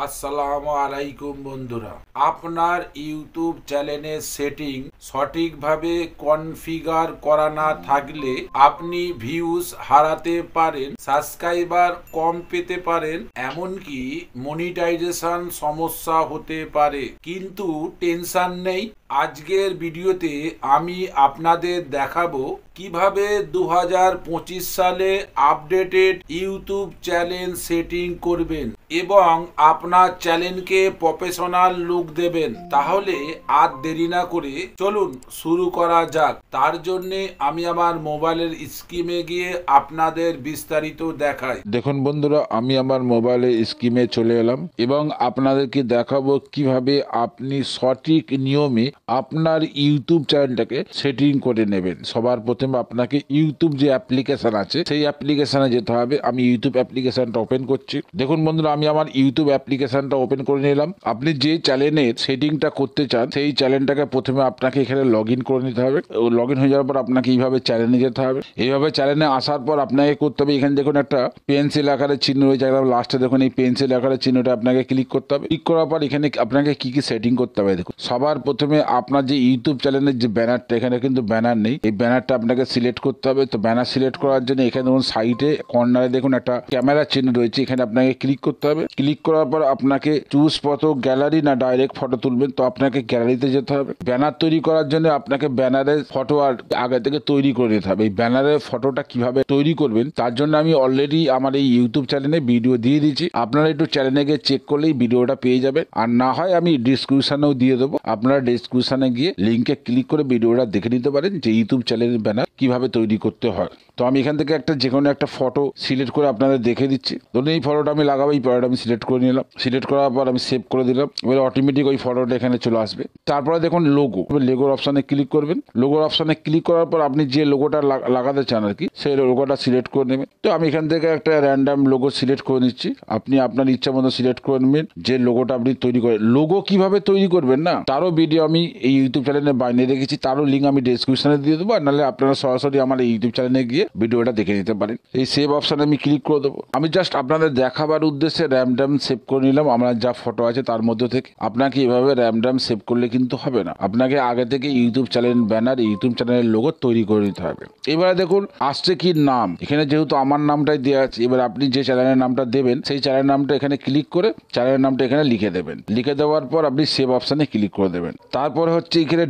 আসসালামু আলাইকুম বন্ধুরা, আপনার ইউটিউব চ্যানেলের সেটিং সঠিকভাবে কনফিগার করা না থাকলে আপনি ভিউজ হারাতে পারেন, সাবস্ক্রাইবার কম পেতে পারেন, এমনকি মনিটাইজেশন সমস্যা হতে পারে। কিন্তু টেনশন নেই, আজকের ভিডিওতে আমি আপনাদের দেখাবো কিভাবে 2025 সালে আপডেটেড ইউটিউব চ্যানেল সেটিং করবেন এবং আপনার চ্যানেলকে প্রফেশনাল লুক দেবেন। তাহলে আর দেরি না করে চলুন শুরু করা যাক। তার জন্য আমি আমার মোবাইলের স্ক্রিনে গিয়ে আপনাদের বিস্তারিত দেখাই। দেখুন বন্ধুরা, আমি আমার মোবাইলে স্কিমে চলে এলাম এবং আপনাদেরকে দেখাবো কিভাবে আপনি সঠিক নিয়মে আপনার ইউটিউব চ্যানেলটাকে সেটিং করে নেবেন। সবার প্রথমে আপনাকে ইউটিউব যে অ্যাপ্লিকেশন আছে সেই অ্যাপ্লিকেশনে যেতে হবে। আমি ইউটিউব অ্যাপ্লিকেশনটা ওপেন করছি। দেখুন বন্ধুরা, আমি আমার ইউটিউব অ্যাপ্লিকেশনটা ওপেন করে নিলাম। আপনি যে চ্যানেলের সেটিংটা করতে চান সেই চ্যানেলটাকে প্রথমে আপনাকে এখানে লগ ইন করে নিতে হবে। লগ ইন হয়ে যাওয়ার পর আপনাকে এইভাবে চ্যানেলে যেতে হবে। এইভাবে চ্যানেলে আসার পর আপনাকে করতে হবে, এখানে দেখুন একটা পেন্সিল আকারের চিহ্ন রয়েছে, একদম লাস্টে দেখুন এই পেন্সিল আকারের চিহ্নটা আপনাকে ক্লিক করতে হবে। ক্লিক করার পর এখানে আপনাকে কি কি সেটিং করতে হবে দেখুন। সবার প্রথমে আপনার যে ইউটিউব চ্যানেলের যে ব্যানারটা, এখানে কিন্তু ব্যানার নেই, এই ব্যানারটা আপনাকে সিলেক্ট করতে হবে। তো ব্যানার সিলেক্ট করার জন্য এখানে দেখুন সাইডে কর্নারে দেখুন একটা ক্যামেরার চিহ্ন রয়েছে, এখানে আপনাকে ক্লিক করতে হবে। ক্লিক করার পর আপনাকে চুজ ফটো গ্যালারি না ডাইরেক্ট ফটো তুলবেন, তো আপনাকে গ্যালারিতে যেতে হবে। ব্যানার তৈরি করার জন্য আপনাকে ব্যানারের ফটো আর আগে থেকে তৈরি করে নিতে হবে। এই ব্যানারের ফটোটা কিভাবে তৈরি করবেন তার জন্য আমি অলরেডি আমার এই ইউটিউব চ্যানেলে ভিডিও দিয়ে দিয়েছি। আপনারা একটু চ্যানেলে গিয়ে চেক করলেই ভিডিওটা পেয়ে যাবেন, আর না হয় আমি ডিসক্রিপশনেও দিয়ে দেবো। আপনারা ডিসক্রিপশনে গিয়ে লিঙ্কে ক্লিক করে ভিডিওটা দেখে নিতে পারেন যে ইউটিউব চ্যানেলের ব্যানার কিভাবে তৈরি করতে হয়। তো আমি এখান থেকে যে কোনো একটা ফটো সিলেক্ট করে আপনাদের দেখে দিচ্ছি। ধরুন এই ফটোটা আমি লাগাবো, এই ফটোটা আমি সিলেক্ট করে নিলাম। সিলেক্ট করার পর আমি সেভ করে দিলাম। এবার অটোমেটিক ওই ফটোটা এখানে চলে আসবে। তারপরে দেখুন লোগোর অপশানে ক্লিক করবেন। লোগোর অপশানে ক্লিক করার পর আপনি যে লোগোটা লাগাতে চান আর কি, সেই লোগোটা সিলেক্ট করে নেবেন। তো আমি এখান থেকে একটা র্যান্ডাম লোগো সিলেক্ট করে নিচ্ছি। আপনি আপনার ইচ্ছা মতো সিলেক্ট করে নেবেন যে লোগোটা আপনি তৈরি করেন। লোগো কিভাবে তৈরি করবেন না তারও ভিডিও আমি এই ইউটিউব চ্যানেলে বানিয়ে রেখেছি, তারও লিঙ্ক আমি ডেসক্রিপশনে দিয়ে দেবো। আর নাহলে আপনারা সরাসরি আমার এই ইউটিউব চ্যানেলে গিয়ে ভিডিওটা দেখে নিতে পারেন। এই সেভ অপশানে আমি ক্লিক করে দেবো। আমি জাস্ট আপনাদের দেখাবার উদ্দেশ্যে র্যান্ডাম সেভ করে নিলাম আমার যা ফটো আছে তার মধ্যে থেকে। আপনাকে এভাবে র্যান্ডাম সেভ করলে কিন্তু হবে না, আপনাকে আগে থেকে ইউটিউব চ্যানেল ব্যানার, ইউটিউব চ্যানেলের লোগো তৈরি করে নিতে হবে। এবারে দেখুন আসছে কি নাম, এখানে যেহেতু আমার নামটাই দেওয়া আছে, এবার আপনি যে চ্যানেলের নামটা দেবেন সেই চ্যানেলের নামটা এখানে ক্লিক করে চ্যানেলের নামটা এখানে লিখে দেবেন। লিখে দেওয়ার পর আপনি সেভ অপশানে ক্লিক করে দেবেন। তারপরে হচ্ছে এখানে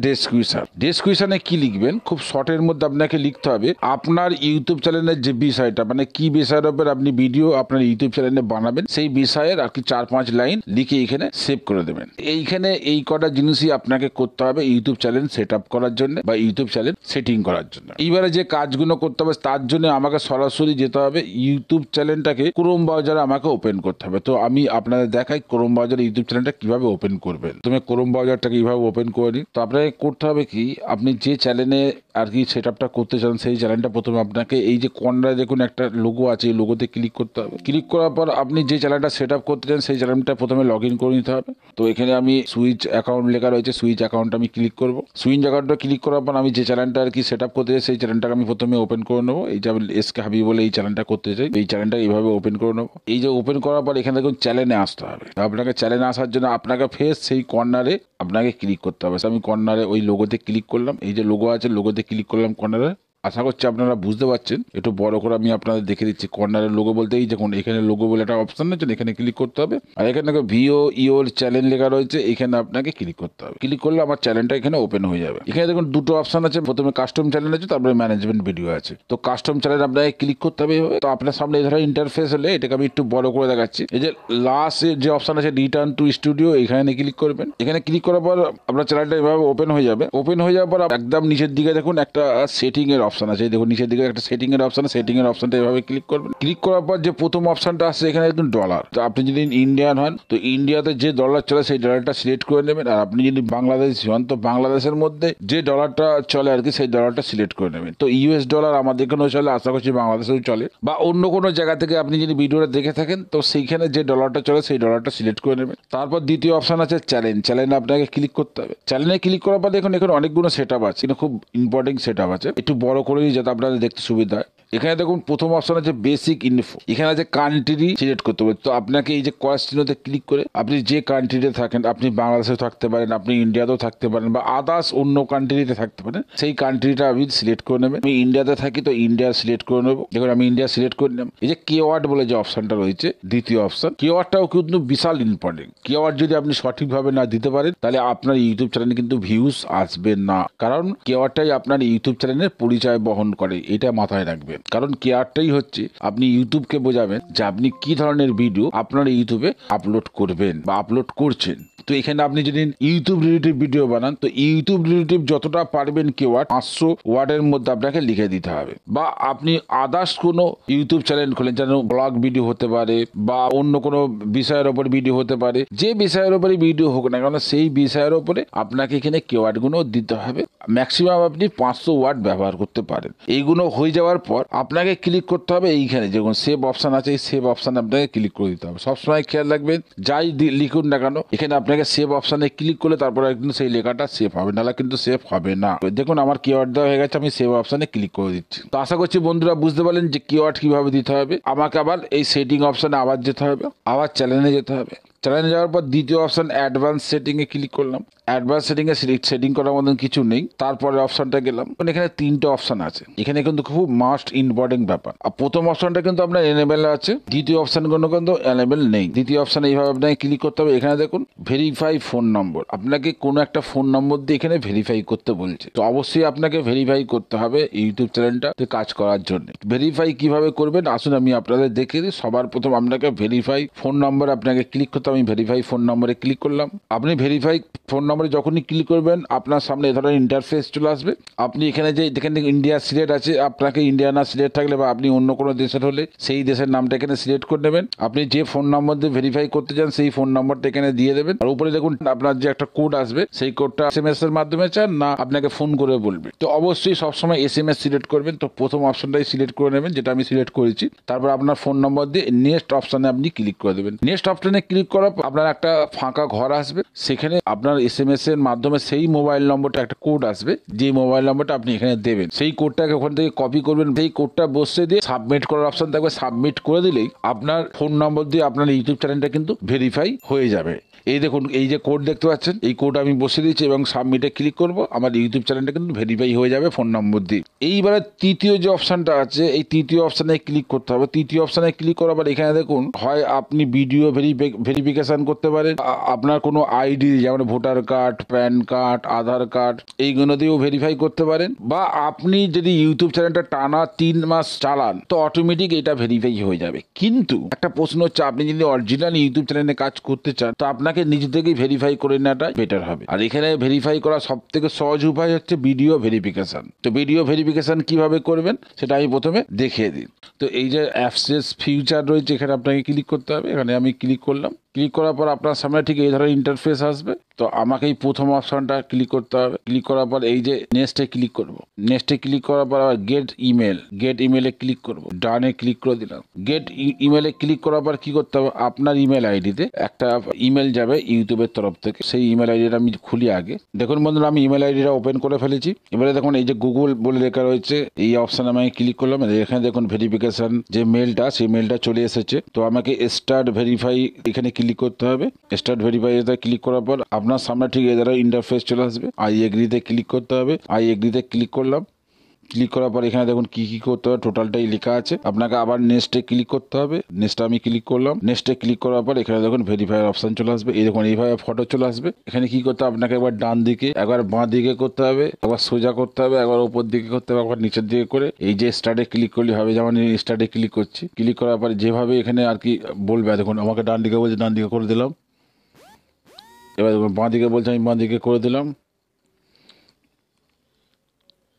ডেসক্রিপশনে কি লিখবেন, খুব শর্টের মধ্যে আপনাকে লিখতে হবে আপনার ইউটিউব চ্যানেলের যে বিষয়টা, মানে কি বিষয়ের উপর আপনি ভিডিও আপনার ইউটিউব চ্যানেলে বানাবেন সেই বিষয়ের আর কি 4-5 লাইন লিখে এখানে সেভ করে দেবেন। এইখানে এই কটা জিনিসই আপনাকে করতে হবে ইউটিউব চ্যানেল সেট আপ করার জন্য বা ইউটিউব চ্যানেল সেটিং করার জন্য। এইবারে যে কাজগুলো করতে হবে তার জন্য আমাকে সরাসরি যেতে হবে ইউটিউব চ্যানেলটাকে ক্রোম ব্রাউজারে আমাকে ওপেন করতে হবে। তো আমি আপনাদের দেখাই ক্রোম ব্রাউজারে ইউটিউব চ্যানেলটা কিভাবে ওপেন করবেন। তুমি ক্রোম ব্রাউজারটাকে এইভাবে ওপেন করে নিন। তো আপনাকে করতে হবে কি, আপনি যে চ্যানেলে আর কি সেট আপটা করতে চান সেই চ্যানেলটা প্রথমে আপনাকে এই যে কর্নারে দেখুন একটা লোগো আছে, এই লোগোতে ক্লিক করতে হবে। ক্লিক করার পর আপনি যে চ্যানেলটা সেট আপ করতে চান সেই চ্যানেলটা প্রথমে লগ ইন করে নিতে হবে। তো এখানে আমি সুইচ অ্যাকাউন্ট লেখা রয়েছে, সুইচ অ্যাকাউন্ট আমি ক্লিক করবো। সুইচ অ্যাকাউন্টটা ক্লিক করার পর আমি যে চ্যানেলটা আর কি সেট আপ করতে চাই সেই চ্যানেলটাকে আমি প্রথমে ওপেন করে নেবো। এই যে এসকে হাবি বলে এই চ্যানেলটা করতে চাই, এই চ্যানেলটা এইভাবে ওপেন করে নেবো। এই যে ওপেন করার পর এখানে দেখুন চ্যানেলে আসতে হবে। আপনাকে চ্যানেলে আসার জন্য আপনাকে ফেস সেই কর্নারে আপনাকে ক্লিক করতে হবে। আমি কর্নারে ওই লোগোতে ক্লিক করলাম, এই যে লোগো আছে লোগোতে ক্লিক করলাম কর্নারে। আশা করছি আপনারা বুঝতে পারছেন। একটু বড় করে আমি আপনাদের দেখে দিচ্ছি। কর্নারের লোগো বলতে এই দেখুন এখানে লোগো বলে একটা অপশন আছে, এখানে ক্লিক করতে হবে। আর এখানে ভিও ইওর চ্যানেল লেখা রয়েছে, এখানে আপনাকে ক্লিক করতে হবে। ক্লিক করলে আমার চ্যানেলটা এখানে ওপেন হয়ে যাবে। এখানে দেখুন দুটো অপশন আছে, প্রথমে কাস্টম চ্যানেল আছে, তারপরে ম্যানেজমেন্ট ভিডিও আছে। তো কাস্টম চ্যানেল আপনাকে ক্লিক করতে হবে। তো আপনার সামনে এই ধরনের ইন্টারফেস হলে এটাকে আমি একটু বড় করে দেখাচ্ছি। এই যে লাস্ট যে অপশন আছে রিটার্ন টু স্টুডিও, এখানে ক্লিক করবেন। এখানে ক্লিক করার পর আপনার চ্যানেলটা এভাবে ওপেন হয়ে যাবে। ওপেন হয়ে যাওয়ার পর একদম নিচের দিকে দেখুন একটা সেটিং এর অপশন আছে, দেখুন নিচের দিকে একটা সেটিং এর অপশন, সেটিং এর অপশনটা এভাবে ক্লিক করবেন। ক্লিক করার পর যে প্রথম অপশনটা আসছে এখানে একদম ডলার। তো আপনি যদি ইন্ডিয়ান হন তো ইন্ডিয়াতে যে ডলার চলে সেই ডলারটা সিলেক্ট করে নেবেন। আর আপনি যদি বাংলাদেশি হন তো বাংলাদেশের মধ্যে যে ডলারটা চলে আর কি সেই ডলারটা সিলেক্ট করে নেবেন। তো ইউএস ডলার আমাদের এখানেও চলে, আশা করছি বাংলাদেশেও চলে, বা অন্য কোনো জায়গা থেকে আপনি যদি ভিডিওটা দেখে থাকেন তো সেইখানে যে ডলারটা চলে সেই ডলারটা সিলেক্ট করে নেবেন। তারপর দ্বিতীয় অপশন আছে চ্যানেলে আপনাকে ক্লিক করতে হবে। চ্যানেলে ক্লিক করার পর দেখুন এখানে অনেকগুলো সেট আপ আছে, কিন্তু খুব ইম্পর্টেন্ট সেট আপ আছে। একটু বড় করে যাতে আপনাদের দেখতে সুবিধা হয়। এখানে দেখুন প্রথম অপশন আছে বেসিক ইনফো, এখানে আছে কান্ট্রি সিলেক্ট করতে হবে। তো আপনাকে এই যে ক্রস চিহ্নতে ক্লিক করে আপনি যে কান্ট্রিতে থাকেন, আপনি বাংলাদেশেও থাকতে পারেন, আপনি ইন্ডিয়াতেও থাকতে পারেন, বা আদার্স অন্য কান্ট্রিতে থাকতে পারেন, সেই কান্ট্রিটা আপনি সিলেক্ট করে নেবেন। আমি ইন্ডিয়াতে থাকি তো ইন্ডিয়া সিলেক্ট করে নেবো। দেখুন আমি ইন্ডিয়া সিলেক্ট করে নিলাম। এই যে কিওয়ার্ড বলে যে অপশনটা রয়েছে, দ্বিতীয় অপশন, কিওয়ার্ডটাও কিন্তু বিশাল ইম্পর্টেন্ট। কিওয়ার্ড যদি আপনি সঠিকভাবে না দিতে পারেন তাহলে আপনার ইউটিউব চ্যানেলে কিন্তু ভিউজ আসবে না, কারণ কিওয়ার্ডটাই আপনার ইউটিউব চ্যানেলের পরিচয় বহন করে, এটা মাথায় রাখবেন। কারণ কিওয়ার্ডটাই হচ্ছে আপনি ইউটিউবকে বোঝাবেন যে আপনি কি ধরনের ভিডিও আপনার ইউটিউবে আপলোড করবেন বা আপলোড করছেন। তো এখানে আপনি যদি ইউটিউব রিলেটিভ ভিডিও বানান, তো ইউটিউব রিলেটিভ যতটা পারবেন কিওয়ার্ড 500 ওয়ার্ডের মধ্যে আপনাকে লিখে দিতে হবে। বা আপনি আদার্স কোনো ইউটিউব চ্যানেল খোলেন, যেন ব্লগ ভিডিও হতে পারে বা অন্য কোনো বিষয়ের ওপর ভিডিও হতে পারে, যে বিষয়ের ওপরে ভিডিও হোক না কেন সেই বিষয়ের ওপরে আপনাকে এখানে কিওয়ার্ডগুলো দিতে হবে। ম্যাক্সিমাম আপনি 500 ওয়ার্ড ব্যবহার করতে পারেন। এইগুলো হয়ে যাওয়ার পর আপনাকে ক্লিক করতে হবে এইখানে যেমন সেভ অপশন আছে, এই সেভ অপশানে আপনাকে ক্লিক করে দিতে হবে। সবসময় খেয়াল রাখবেন যাই লিখুন না কেন এখানে আপনাকে সেভ অপশানে ক্লিক করলে তারপরে কিন্তু সেই লেখাটা সেভ হবে, নাহলে কিন্তু সেভ হবে না। দেখুন আমার কিওয়ার্ড দেওয়া হয়ে গেছে, আমি সেভ অপশানে ক্লিক করে দিচ্ছি। তো আশা করছি বন্ধুরা বুঝতে পারলেন যে কিওয়ার্ড কিভাবে দিতে হবে। আমাকে আবার এই সেটিং অপশানে আবার যেতে হবে, আবার চ্যানেলে যেতে হবে। চ্যানেলে যাওয়ার পর দ্বিতীয় অপশন অ্যাডভান্স সেটিংয়ে ক্লিক করলাম। অ্যাডভান্স সেটিংয়ে সেটিং করার মতন কিছু নেই। তারপরে অপশনটা গেলাম, এখানে 3টে অপশন আছে। এখানে কিন্তু খুব মাস্ট ইম্পর্টেন্ট ব্যাপার। আর প্রথম অপশনটা কিন্তু আপনার এনেবেল আছে, দ্বিতীয় অপশনগুলো কিন্তু এনেবেল নেই। দ্বিতীয় অপশনে এইভাবে আপনাকে ক্লিক করতে হবে। এখানে দেখুন ভেরিফাই ফোন নম্বর, আপনাকে কোনো একটা ফোন নম্বর দিয়ে এখানে ভেরিফাই করতে বলছে। তো অবশ্যই আপনাকে ভেরিফাই করতে হবে ইউটিউব চ্যানেলটাতে কাজ করার জন্য। ভেরিফাই কিভাবে করবেন আসুন আমি আপনাদের দেখিয়ে দিই। সবার প্রথম আপনাকে ভেরিফাই ফোন নম্বর আপনাকে ক্লিক করতে হবে। আমি ভেরিফাই ফোন নম্বরে ক্লিক করলাম। আপনি ভেরিফাই ফোন নম্বরে যখনই ক্লিক করবেন আপনার সামনে এ ধরনের ইন্টারফেস চলে আসবে। আপনি এখানে যে এখানে ইন্ডিয়া সিলেক্ট আছে, আপনাকে ইন্ডিয়া না সিলেক্ট থাকলে বা আপনি অন্য কোনো দেশের হলে সেই দেশের নামটা এখানে সিলেক্ট করে নেবেন। আপনি যে ফোন নম্বর দিয়ে ভেরিফাই করতে চান সেই ফোন নম্বরটা এখানে দিয়ে দেবেন। আর উপরে দেখুন আপনার যে একটা কোড আসবে, সেই কোডটা SMS এর মাধ্যমে চান না আপনাকে ফোন করে বলবে। তো অবশ্যই সবসময় SMS সিলেক্ট করবেন। তো প্রথম অপশনটাই সিলেক্ট করে নেবেন, যেটা আমি সিলেক্ট করেছি। তারপর আপনার ফোন নম্বর দিয়ে নেক্সট অপশনে আপনি ক্লিক করে দেবেন। নেক্সট অপশনে ক্লিক করার পর আপনার একটা ফাঁকা ঘর আসবে, সেখানে আপনার SMS এর মাধ্যমে সেই মোবাইল নম্বরটা একটা কোড আসবে, যে মোবাইল নম্বরটা আপনি এখানে দেবেন সেই কোডটাকে ওখান থেকে কপি করবেন। সেই কোডটা বসে দিয়ে সাবমিট করার অপশন থাকবে, সাবমিট করে দিলেই আপনার ফোন নম্বর দিয়ে আপনার ইউটিউব চ্যানেলটা কিন্তু ভেরিফাই হয়ে যাবে। এই দেখুন এই যে কোড দেখতে পাচ্ছেন, এই কোড আমি বসে দিয়েছি এবং সাবমিটে ক্লিক করব, আমার ইউটিউব চ্যানেলটা কিন্তু ভেরিফাই হয়ে যাবে ফোন নম্বর দিয়ে। এইবারে তৃতীয় যে অপশনটা আছে, এই তৃতীয় অপশনে ক্লিক করতে হবে। তৃতীয় অপশনে ক্লিক করার পর এখানে দেখুন হয় আপনি ভিডিও ভেরিফিকেশন করতে পারেন, আপনার কোনো আইডি যেমন ভোটার কার্ড, প্যান কার্ড, আধার কার্ড এইগুলো দিয়েও ভেরিফাই করতে পারেন। বা আপনি যদি ইউটিউব চ্যানেলটা টানা 3 মাস চালান তো অটোমেটিক এটা ভেরিফাই হয়ে যাবে। কিন্তু একটা প্রশ্ন হচ্ছে, আপনি যদি অরিজিনাল ইউটিউব চ্যানেলে কাজ করতে চান তো আপনাকে নিজে থেকেই ভেরিফাই করে নেওয়াটা বেটার হবে। আর এখানে ভেরিফাই করা সব থেকে সহজ উপায় হচ্ছে ভিডিও ভেরিফিকেশন। তো ভিডিও ভেরিফিকেশন কিভাবে করবেন সেটা আমি প্রথমে দেখিয়ে দিই। তো এই যে অ্যাপসেস ফিউচার রয়েছে, এখানে আপনাকে ক্লিক করতে হবে। এখানে আমি ক্লিক করলাম। ক্লিক করার পর আপনার সামনে ঠিক এই ধরনের ইন্টারফেস আসবে। তো আমাকে এই প্রথম অপশনটা ক্লিক করতে হবে। ক্লিক করার পর এই যে নেক্সটে ক্লিক করব। নেক্সটে ক্লিক করার পর আবার গেট ইমেলে ক্লিক করব। ডানে ক্লিক করে দিলাম। গেট ইমেলে ক্লিক করার পর কি করতে হবে, আপনার ইমেল আইডিতে একটা ইমেল যাবে ইউটিউবের তরফ থেকে। সেই ইমেল আইডিটা আমি খুলি আগে। দেখুন বন্ধুরা আমি ইমেল আইডিটা ওপেন করে ফেলেছি। এবারে দেখুন এই যে গুগল বলে লেখা রয়েছে, এই অপশনে আমি ক্লিক করলাম। এখানে দেখুন ভেরিফিকেশন যে মেলটা, সেই মেলটা চলে এসেছে। তো আমাকে স্টার্ট ভেরিফাই এখানে ক্লিক করতে হবে। স্টার্ট ভেরিফাইতে ক্লিক করার পর আপনার সামনে ঠিক এই ধরনের ইন্টারফেস চলে আসবে। আই এগ্রিতে ক্লিক করতে হবে। আই এগ্রিতে ক্লিক করলাম। ক্লিক করার পর এখানে দেখুন কি কি করতে হবে টোটালটাই লেখা আছে। আপনাকে আবার নেক্সটে ক্লিক করতে হবে। নেক্সটে আমি ক্লিক করলাম। নেক্সটে ক্লিক করার পর এখানে দেখুন ভেরিফাই অপশন চলে আসবে। এই দেখুন এইভাবে ফটো চলে আসবে। এখানে কি করতে হবে, আপনাকে একবার ডান দিকে, একবার বাঁ দিকে করতে হবে, একবার সোজা করতে হবে, একবার উপর দিকে করতে হবে, একবার নিচের দিকে করে এই যে স্টার্টে ক্লিক করলে হবে। যেমন স্টার্টে ক্লিক করছি, ক্লিক করার পর যেভাবে এখানে আর কি বলবে, দেখুন আমাকে ডান দিকে বলছে, ডান দিকে করে দিলাম। এবার দেখুন বাঁ দিকে বলছে, আমি বাঁ দিকে করে দিলাম।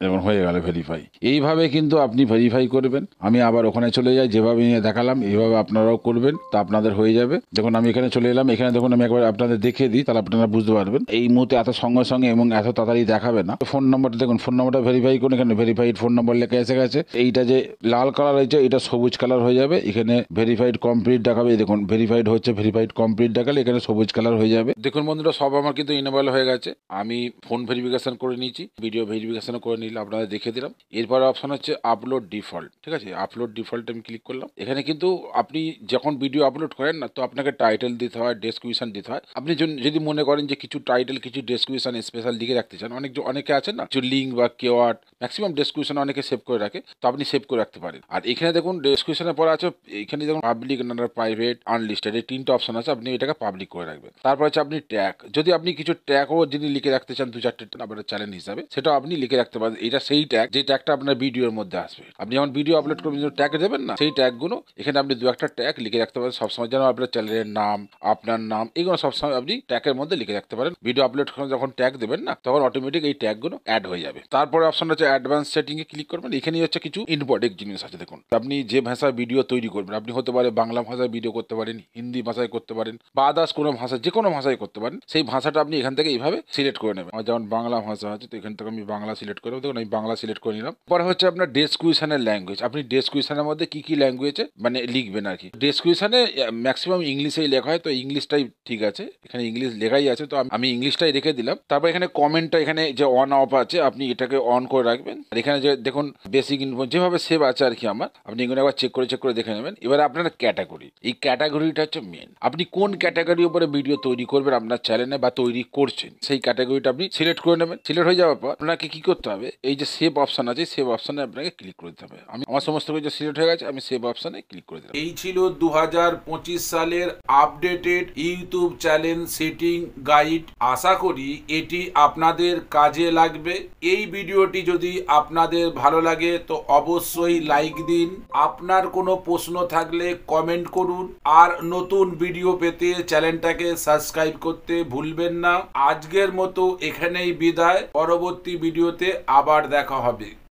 এবং হয়ে গেল ভেরিফাই। এইভাবে কিন্তু আপনি ভেরিফাই করবেন। আমি আবার ওখানে চলে যাই, যেভাবে দেখালাম এইভাবে আপনারাও করবেন, তা আপনাদের হয়ে যাবে। দেখুন আমি এখানে চলে এলাম। এখানে দেখুন আমি একবার আপনাদের দেখিয়ে দিই, তাহলে আপনারা বুঝতে পারবেন। এই মুহূর্তে এত সঙ্গে সঙ্গে এবং এত তাড়াতাড়ি দেখাবে না। ফোন নম্বরটা দেখুন, ফোন নম্বরটা ভেরিফাই করুন। এখানে ভেরিফাইড ফোন নম্বর লেখা এসে গেছে। এইটা যে লাল কালার হয়েছে এটা সবুজ কালার হয়ে যাবে। এখানে ভেরিফাইড কমপ্লিট দেখাবে। দেখুন ভেরিফাইড হচ্ছে, ভেরিফাইড কমপ্লিট দেখালে এখানে সবুজ কালার হয়ে যাবে। দেখুন বন্ধুরা সব আমার কিন্তু ইনেবল হয়ে গেছে। আমি ফোন ভেরিফিকেশন করে নিয়েছি, ভিডিও ভেরিফিকেশন করে নিয়েছি। নিলাম, আপনাদের দেখে দিলাম। এরপর অপশন হচ্ছে আপলোড ডিফল্ট। ঠিক আছে, আপলোড ডিফল্ট আমি ক্লিক করলাম। এখানে কিন্তু আপনি যখন ভিডিও আপলোড করেন না, তো আপনাকে টাইটেল দিতে হয়, ডেসক্রিপশন দিতে হয়। আপনি যদি মনে করেন যে কিছু টাইটেল কিছু ডেসক্রিপশন স্পেশাল লিখে রাখতে চান, অনেকে আছেন না কিছু লিঙ্ক বা কেওয়ার্ড, ম্যাক্সিমাম ডেসক্রিপশন অনেকে সেভ করে রাখে, তো আপনি সেভ করে রাখতে পারেন। আর এখানে দেখুন ডেসক্রিপশনের পর আছে, এখানে দেখুন পাবলিক, প্রাইভেট, আনলিস্টেড, এই 3টা অপশন আছে। আপনি এটাকে পাবলিক করে রাখবেন। তারপর হচ্ছে আপনি ট্যাগ, যদি আপনি কিছু ট্যাগও যদি লিখে রাখতে চান 2-4টে আপনার চ্যানেল হিসাবে, সেটাও আপনি লিখে রাখতে পারেন। এটা সেই ট্যাগ যে ট্যাগটা আপনার ভিডিওর মধ্যে আসবে। আপনি যখন ভিডিও আপলোড করবেন ট্যাগ দেবেন না, সেই ট্যাগগুলো এখানে আপনি 2-1টা ট্যাগ লিখে রাখতে পারেন সবসময়, যেন আপনার চ্যানেলের নাম, আপনার নাম, এগুলো সবসময় আপনি ট্যাগের মধ্যে লিখে রাখতে পারেন। ভিডিও আপলোড করে যখন ট্যাগ দেবেন না, তখন অটোমেটিক এই ট্যাগগুলো অ্যাড হয়ে যাবে। তারপরে অপশন হচ্ছে অ্যাডভান্স সেটিং এ ক্লিক করবেন। এখানেই হচ্ছে কিছু ইম্পর্টেন্ট জিনিস আছে। দেখুন আপনি যে ভাষায় ভিডিও তৈরি করবেন, আপনি হতে পারে বাংলা ভাষায় ভিডিও করতে পারেন, হিন্দি ভাষায় করতে পারেন, বা আদার্স কোনো ভাষা, যে কোনো ভাষায় করতে পারেন। সেই ভাষাটা আপনি এখান থেকে এইভাবে সিলেক্ট করে নেবেন। যেমন বাংলা ভাষা আছে, তো এখান থেকে আমি বাংলা সিলেক্ট করে দেখুন আমি বাংলা সিলেক্ট করে নিলাম। পরে হচ্ছে আপনার ডেসক্রিপশনের ল্যাঙ্গুয়েজ, আপনি ডেসক্রিপশনের মধ্যে কি কি ল্যাঙ্গুয়েজে মানে লিখবেন আর কি। ডেসক্রিপশনে ম্যাক্সিমাম ইংলিশেই লেখা হয়, তো ইংলিশটাই ঠিক আছে, এখানে ইংলিশ লেখাই আছে, তো আমি ইংলিশটাই রেখে দিলাম। তারপর এখানে কমেন্টটা এখানে যে অন অফ আছে, আপনি এটাকে অন করে রাখবেন। আর এখানে যে দেখুন বেসিক ইনফো যেভাবে সেভ আছে আর কি আমার, আপনি এগুলো একবার চেক করে দেখে নেবেন। এবারে আপনার ক্যাটাগরি, এই ক্যাটাগরিটা হচ্ছে মেন। আপনি কোন ক্যাটাগরির উপরে ভিডিও তৈরি করবেন আপনার চ্যানেলে বা তৈরি করছেন, সেই ক্যাটাগরিটা আপনি সিলেক্ট করে নেবেন। সিলেক্ট হয়ে যাওয়ার পর আপনাকে কি করতে হবে, এই যে সেভ অপশন আছে, সেভ অপশনে আপনাকে ক্লিক করে দিতে হবে। আমার সমস্ত কিছু সিলেক্ট হয়ে গেছে, আমি সেভ অপশনে ক্লিক করে দিলাম। এই ছিল 2025 সালের updated YouTube channel setting guide. আশা করি এটি আপনাদের কাজে লাগবে। এই ভিডিওটি যদি আপনাদের ভালো লাগে তো অবশ্যই লাইক দিন। আপনার কোনো প্রশ্ন থাকলে কমেন্ট করুন। আর নতুন ভিডিও পেতে চ্যানেলটাকে সাবস্ক্রাইব করতে ভুলবেন না। আজকের মতো এখানেই বিদায়। পরবর্তী ভিডিওতে আবার দেখা হবে।